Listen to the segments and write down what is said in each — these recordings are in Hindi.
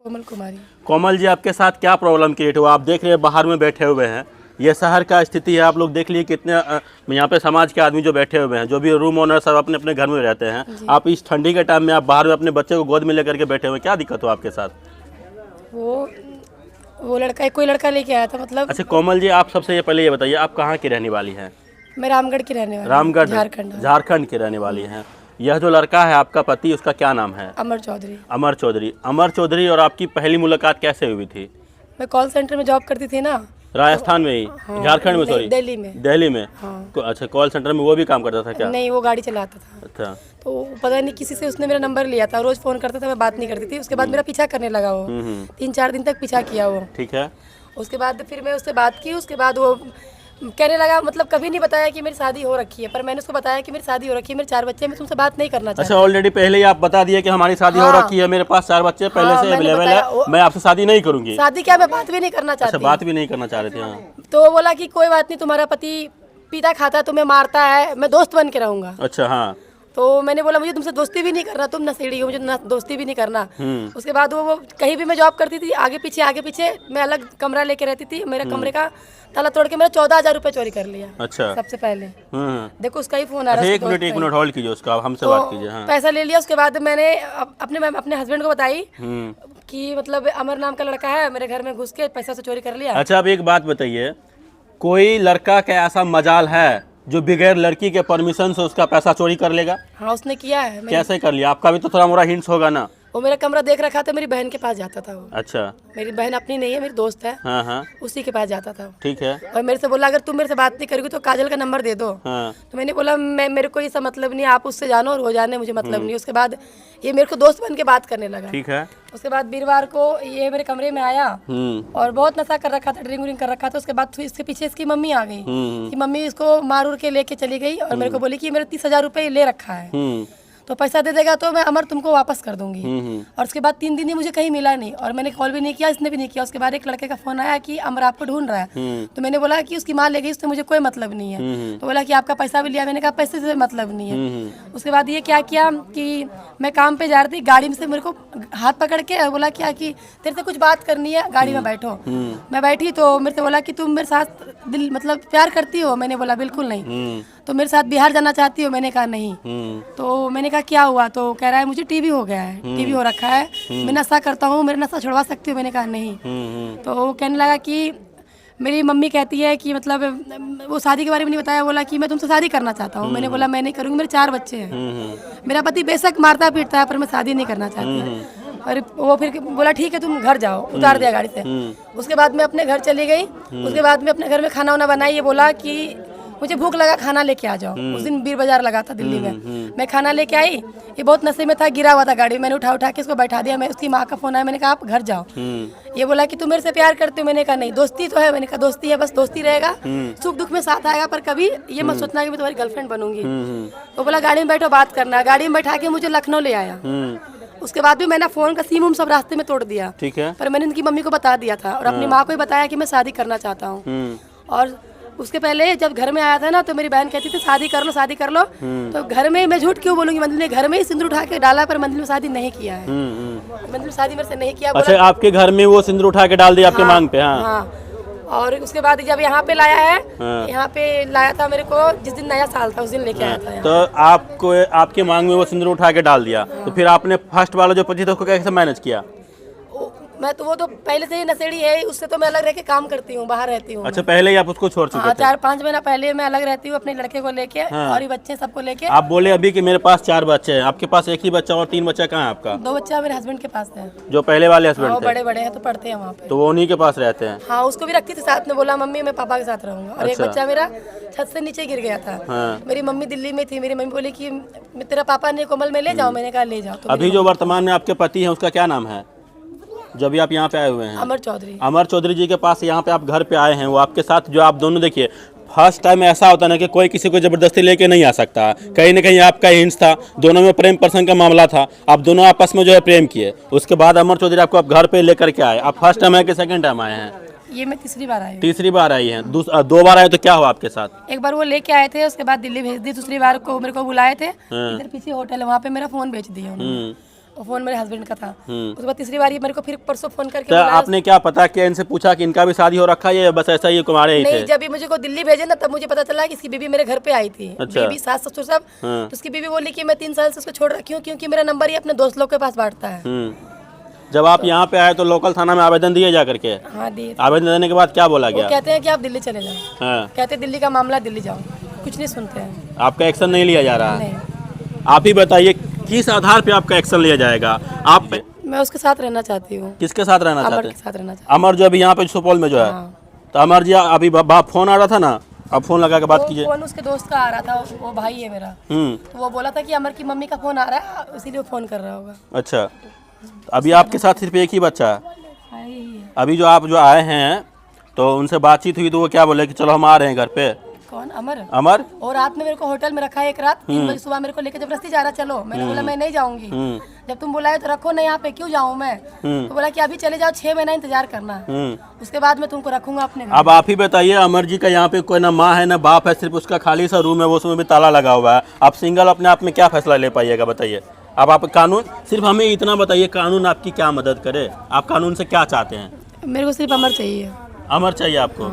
कोमल कुमारी। कोमल जी, आपके साथ क्या प्रॉब्लम क्रिएट हुआ? आप देख रहे हैं बाहर में बैठे हुए हैं, ये शहर का स्थिति है। आप लोग देख लिए कितने यहाँ पे समाज के आदमी जो बैठे हुए हैं, जो भी रूम ओनर सब अपने अपने घर में रहते हैं। आप इस ठंडी के टाइम में आप बाहर में अपने बच्चे को गोद में लेकर के बैठे हुए हैं, क्या दिक्कत हो आपके साथ? वो लड़का, कोई लड़का लेके आया था मतलब। अच्छा कोमल जी, आप सबसे ये पहले ये बताइए, आप कहाँ की रहने वाली हैं? मैं रामगढ़ की रहने वाली। रामगढ़, झारखंड। झारखंड की रहने वाली हैं। यह जो लड़का है आपका पति, उसका क्या नाम है? अमर चौधरी। अमर चौधरी। अमर चौधरी, और आपकी पहली मुलाकात कैसे हुई थी? मैं कॉल सेंटर में जॉब करती थी ना, राजस्थान में ही? हाँ, झारखंड में? सॉरी, दिल्ली में। दिल्ली में। हाँ। अच्छा, कॉल सेंटर में वो भी काम करता था क्या? नहीं, वो गाड़ी चलाता था। अच्छा। तो पता नहीं किसी से उसने मेरा नंबर लिया था, रोज फोन करता था, मैं बात नहीं करती थी। उसके बाद मेरा पीछा करने लगा वो, 3-4 दिन तक पीछा किया वो। ठीक है। उसके बाद फिर मैं उससे बात की। उसके बाद वो कहने लगा, मतलब कभी नहीं बताया कि मेरी शादी हो रखी है, पर मैंने उसको बताया कि मेरी शादी हो रखी है, मेरे 4 बच्चे हैं, मैं तुमसे बात नहीं करना चाहती। अच्छा, ऑलरेडी पहले ही आप बता दिए कि हमारी शादी हो रखी है, मेरे पास 4 बच्चे पहले से अवेलेबल है, मैं आपसे शादी नहीं करूंगी। शादी क्या, मैं बात भी नहीं करना चाहती। अच्छा, बात भी नहीं करना चाह रहे थे। हाँ। तो वो बोला कि कोई बात नहीं, तुम्हारा पति पीता खाता है, तुम्हें मारता है, मैं दोस्त बन के रहूंगा। अच्छा। हाँ। तो मैंने बोला मुझे तुमसे दोस्ती भी नहीं करना, तुम नशेड़ी हो, मुझे दोस्ती भी नहीं करना। उसके बाद वो कहीं भी मैं जॉब करती थी, आगे पीछे मैं अलग कमरा लेके रहती थी। मेरे कमरे का ताला तोड़ के मेरा 14,000 रुपए चोरी कर लिया। अच्छा। सबसे पहले देखो उसका ही फोन आ अच्छा, रहा है। एक मिनट होल्ड कीजिए, उसका हमसे तो बात कीजिए। हाँ। पैसा ले लिया। उसके बाद मैंने अपने हस्बैंड को बताई कि मतलब अमर नाम का लड़का है, मेरे घर में घुस के पैसा से चोरी कर लिया। अच्छा, अब एक बात बताइए, कोई लड़का का ऐसा मजाल है जो बगैर लड़की के परमिशन से उसका पैसा चोरी कर लेगा? हाँ, उसने किया है। कैसे कर लिया? आपका भी तो थोड़ा मोड़ा हिंट्स होगा ना। वो मेरा कमरा देख रखा था, मेरी बहन के पास जाता था वो। अच्छा। मेरी बहन अपनी नहीं है, मेरी दोस्त है। हाँ हाँ। उसी के पास जाता था। ठीक है। और मेरे से बोला, अगर तुम मेरे से बात नहीं करोगी तो काजल का नंबर दे दो। हाँ। तो मैंने बोला मेरे को ये सब मतलब नहीं, आप उससे जानो और वो जाने, मुझे मतलब नहीं। उसके बाद ये मेरे को दोस्त बन के बात करने लगा। ठीक है। उसके बाद वीरवार को ये मेरे कमरे में आया और बहुत नशा कर रखा था, ड्रिंक कर रखा था। उसके बाद इसके पीछे इसकी मम्मी आ गई कि मम्मी इसको मार उड़ के लेके चली गई और मेरे को बोली कि मेरे 30,000 रुपये ले रखा है, तो पैसा दे देगा तो मैं अमर तुमको वापस कर दूंगी। और उसके बाद 3 दिन ही मुझे कहीं मिला नहीं और मैंने कॉल भी नहीं किया, इसने भी नहीं किया। उसके बाद एक लड़के का फोन आया कि अमर आपको ढूंढ रहा है। तो मैंने बोला कि उसकी माँ ले गई, उससे मुझे कोई मतलब नहीं है। तो बोला कि आपका पैसा भी लिया। मैंने कहा पैसे से मतलब नहीं है। उसके बाद ये क्या किया कि मैं काम पे जा रही थी, गाड़ी में से मेरे को हाथ पकड़ के बोला क्या कि तेरे से कुछ बात करनी है, गाड़ी में बैठो। मैं बैठी तो मेरे से बोला कि तुम मेरे साथ दिल मतलब प्यार करती हो? मैंने बोला बिल्कुल नहीं। तो मेरे साथ बिहार जाना चाहती हो? मैंने कहा नहीं। तो मैंने कहा क्या हुआ? तो कह रहा है मुझे टीबी हो गया है, टीबी हो रखा है, मैं नशा करता हूँ, मेरा नशा छुड़वा सकती हो? मैंने कहा नहीं। तो वो कहने लगा कि मेरी मम्मी कहती है कि मतलब वो शादी के बारे में नहीं बताया। बोला कि मैं तुमसे शादी करना चाहता हूँ। मैंने बोला मैं नहीं करूँगी, मेरे 4 बच्चे हैं, मेरा पति बेशक मारता पीटता है पर मैं शादी नहीं करना चाहती। और वो फिर बोला ठीक है तुम घर जाओ, उतार दिया गाड़ी से। उसके बाद मैं अपने घर चली गई। उसके बाद मैं अपने घर में खाना वाना बनाई। ये बोला कि मुझे भूख लगा, खाना लेके आ जाओ। उस दिन बीर बाजार लगा था दिल्ली में। मैं खाना लेके आई, ये बहुत नशे में था, गिरा हुआ था गाड़ी। मैंने उठा के इसको बैठा दिया। मैं उसकी माँ का फोन आया, मैंने कहा आप घर जाओ। ये बोला कि तुम मेरे से प्यार करते हो? मैंने कहा नहीं। दोस्ती तो है? मैंने कहा दोस्ती है, बस दोस्ती रहेगा, सुख दुख में साथ आएगा, पर कभी ये मत सोचना कि मैं तुम्हारी गर्लफ्रेंड बनूंगी। तो बोला गाड़ी में बैठो, बात करना। गाड़ी में बैठा के मुझे लखनऊ ले आया। उसके बाद भी मैंने फोन का सिम सब रास्ते में तोड़ दिया। ठीक है। पर मैंने उनकी मम्मी को बता दिया था और अपनी माँ को भी बताया कि मैं शादी करना चाहता हूँ। और उसके पहले जब घर में आया था ना, तो मेरी बहन कहती थी शादी कर लो, शादी कर लो। तो घर में मैं झूठ क्यों बोलूंगी, मंदिर ने घर में ही सिंदूर उठा के डाला, पर मंदिर में शादी नहीं किया है। मंदिर में शादी मेरे से नहीं किया। अच्छा, आपके घर में वो सिंदूर उठा के डाल दिया आपके मांग पे? हाँ। और उसके बाद जब यहाँ पे लाया है, यहाँ पे लाया था मेरे को जिस दिन नया साल था, उस दिन लेके आया था। तो आपको आपके मांग में वो सिंदूर उठा के डाल दिया। तो फिर आपने फर्स्ट वाला जो पति था उसको कैसे मैनेज किया? मैं तो वो तो पहले से ही नशेड़ी है, उससे तो मैं अलग रह के काम करती हूँ, बाहर रहती हूँ। अच्छा, पहले ही आप उसको छोड़ चुके थे? 4-5 महीना पहले मैं अलग रहती हूँ अपने लड़के को लेके। और ये बच्चे सबको लेके। आप बोले अभी कि मेरे पास 4 बच्चे हैं, आपके पास एक ही बच्चा और 3 बच्चा कहाँ है आपका? 2 बच्चा मेरे हस्बैंड के पास है। जो पहले वाले हस्बैंड थे? बड़े हैं तो पढ़ते हैं वहाँ पे। तो वो उन्हीं के पास रहते हैं? हाँ, उसको भी रखती थी साथ में। बोला मम्मी मैं पापा के साथ रहूंगा। और एक बच्चा मेरा छत से नीचे गिर गया था। मेरी मम्मी दिल्ली में थी, मेरी मम्मी बोली कि तेरा पापा ने कोमल में ले जाओ। मैंने कहा ले जाओ। अभी जो वर्तमान में आपके पति है उसका क्या नाम है जो अभी आप यहाँ पे आए हुए हैं? अमर चौधरी। अमर चौधरी जी के पास यहाँ पे आप घर पे आए हैं, वो आपके साथ जो आप दोनों देखिए, फर्स्ट टाइम ऐसा होता ना कि कोई किसी को जबरदस्ती लेके नहीं आ सकता। कहीं ना कहीं आपका हिंट्स था, दोनों में प्रेम प्रसंग का मामला था, आप दोनों आपस में जो है प्रेम किए। उसके बाद अमर चौधरी आपको आप घर पे लेकर के आए। आप फर्स्ट टाइम आए कि सेकंड टाइम आए हैं? ये मैं तीसरी बार आई हूँ। तीसरी बार आई हैं। 2 बार आए तो क्या हुआ आपके साथ? एक बार वो लेके आए थे, उसके बाद दिल्ली भेज दी। दूसरी बार को मेरे को बुलाए थे, इधर पीछे होटल है, वहाँ पे मेरा फोन बेच दिया उन्होंने। और फोन मेरे हस्बैंड का था। उसके बाद तीसरी बार ये मेरे को फिर परसों फोन करके तो बोला, आपने क्या पता किया, इनसे पूछा कि इनका भी शादी हो रखा है या बस ऐसा ही कुमारे ही थे? नहीं, जब भी मुझे को दिल्ली भेजे ना तब मुझे पता चला कि इसकी बीबी मेरे घर पे आई थी। अच्छा। बीबी, सास, ससुर सब। तो उसकी बीबी बोली कि मैं 3 साल से उसको छोड़ रखी हूँ क्योंकि मेरा नंबर ही अपने दोस्त लोग के पास बांटता है। जब आप यहाँ पे आए तो लोकल थाना में आवेदन दिए जा करके? हाँ, दिए। आवेदन देने के बाद क्या बोला वो गया? कहते हैं कि आप दिल्ली चले जाओ। हाँ। कहते हैं दिल्ली का मामला, दिल्ली जाओ। कुछ नहीं सुनते हैं। आपका एक्शन नहीं लिया जा रहा है? नहीं। आप ही बताइए किस आधार पे आपका एक्शन लिया जाएगा? आप मैं उसके साथ रहना चाहती हूँ। किसके साथ रहना चाहते अमर हैं? के साथ रहना चाहती अमर जो अभी यहाँ पे सुपौल में जो है, हाँ। तो अमर जी अभी बाप फोन आ रहा था ना, अब फोन लगा के बात हूँ। कीजिए। फोन उसके दोस्त का आ रहा था, वो भाई है मेरा। तो वो बोला था कि अमर की मम्मी का फोन आ रहा है, इसीलिए वो फोन कर रहा होगा। अच्छा, अभी आपके साथ सिर्फ एक ही बच्चा है? हाँ, यही है। अभी जो आप जो आए हैं तो उनसे बातचीत हुई तो वो क्या बोले कि चलो हम आ रहे हैं घर पे? कौन? अमर। अमर? और रात में मेरे को होटल में रखा है, एक रात 3 बजे सुबह मेरे को लेकर जबरदस्ती जा रहा, चलो। मैंने बोला मैं नहीं जाऊंगी। जब तुम बुलाए तो रखो ना यहाँ पे, क्यों जाऊँ मैं? तो बोला कि अभी चले जाओ, 6 महीना इंतजार करना, उसके बाद मैं तुमको रखूंगा अपने घर। अब आप ही बताइए, अमर जी का यहाँ पे कोई ना माँ है ना बाप है, सिर्फ उसका खाली सा रूम है, वो उसमें भी ताला लगा हुआ है। आप सिंगल अपने आप में क्या फैसला ले पाइएगा बताइए? अब आप कानून, सिर्फ हमें इतना बताइए, कानून आपकी क्या मदद करे? आप कानून से क्या चाहते हैं? मेरे को सिर्फ अमर चाहिए। अमर चाहिए आपको?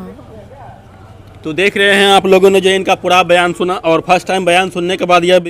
तो देख रहे हैं आप लोगों ने जो इनका पूरा बयान सुना, और फर्स्ट टाइम बयान सुनने के बाद यह